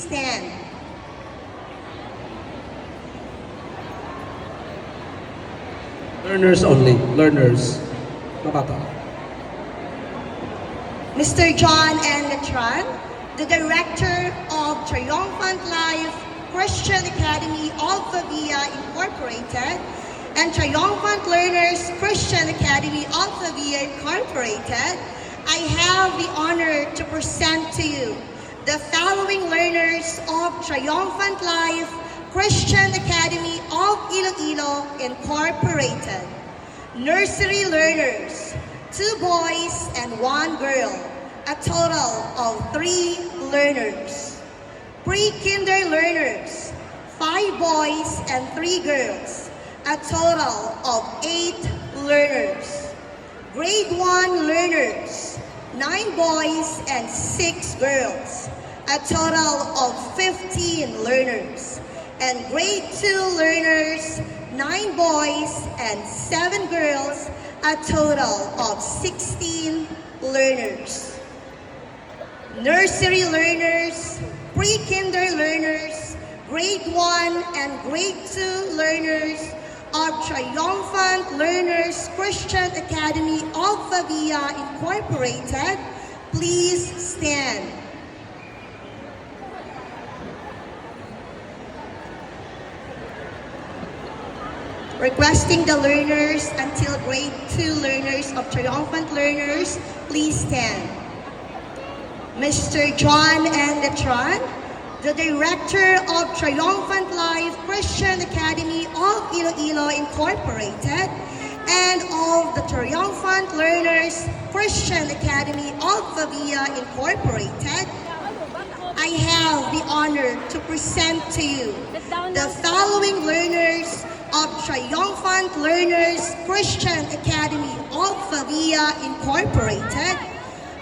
stand. Learners only. Learners. Mga bata. Mr. John N. Letran, the Director of Triumphant Life Christian Academy of Pavia Incorporated and Triumphant Learners Christian Academy of Pavia Incorporated, I have the honor to present to you the following learners of Triumphant Life Christian Academy of Iloilo Incorporated. Nursery learners, 2 boys and 1 girl, a total of 3 learners. Pre-kinder learners, 5 boys and 3 girls, a total of 8 learners. Grade 1 learners, 9 boys and 6 girls, a total of 15 learners. And grade 2 learners, 9 boys and 7 girls, a total of 16 learners. Nursery learners, pre-kinder learners, grade 1 and grade 2 learners of Triumphant Learners Christian Academy of Pavia Incorporated, please stand. Requesting the learners until grade 2 learners of Triumphant Learners, please stand. Mr. John N. Letran, the Director of Triumphant Life Christian Academy of Iloilo Incorporated and of the Triumphant Learners Christian Academy of Pavia Incorporated, I have the honor to present to you the following learners of Triumphant Learners Christian Academy of Pavia Incorporated.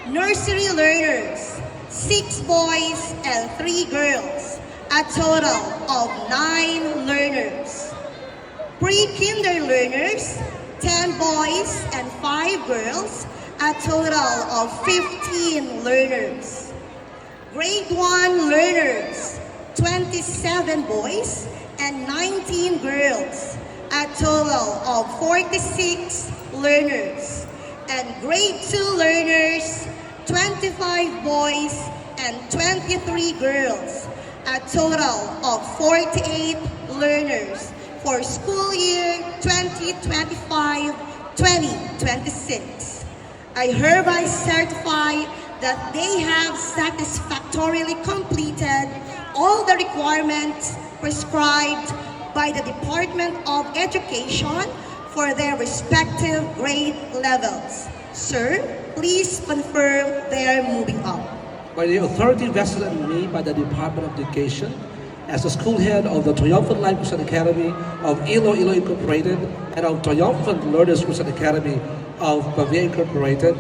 Nursery learners, 6 boys and 3 girls, a total of 9 learners. Pre-kinder learners, 10 boys and 5 girls, a total of 15 learners. Grade 1 learners, 27 boys and 19 girls, a total of 46 learners. And grade 2 learners, 25 boys and 23 girls, a total of 48 learners for school year 2025-2026. I hereby certify that they have satisfactorily completed all the requirements prescribed by the Department of Education for their respective grade levels. Sir, please confirm their moving up. By the authority vested in me by the Department of Education, as the school head of the Triumphant Life Christian Academy of Iloilo Incorporated and of Triumphant Learners Christian Academy of Pavia Incorporated,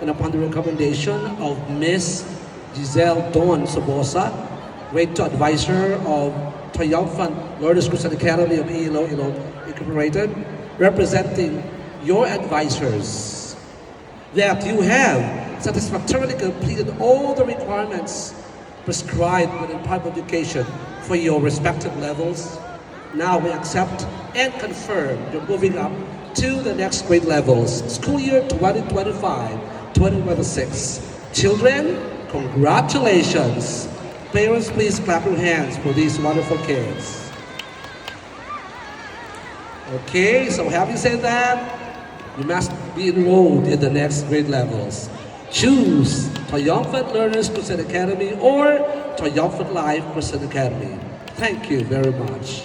and upon the recommendation of Ms. Giselle Dawn Sobosa, Grade 2 Advisor of Triumphant Learners Christian Academy of Iloilo Incorporated, representing your advisors, that you have satisfactorily completed all the requirements prescribed by the Department of Education for your respective levels. Now we accept and confirm you're moving up to the next grade levels, school year 2025-2026. Children, congratulations. Parents, please clap your hands for these wonderful kids. Okay, so having said that, you must be enrolled in the next grade levels. Choose Triumphant Learners Christian Academy or Triumphant Life Christian Academy. Thank you very much.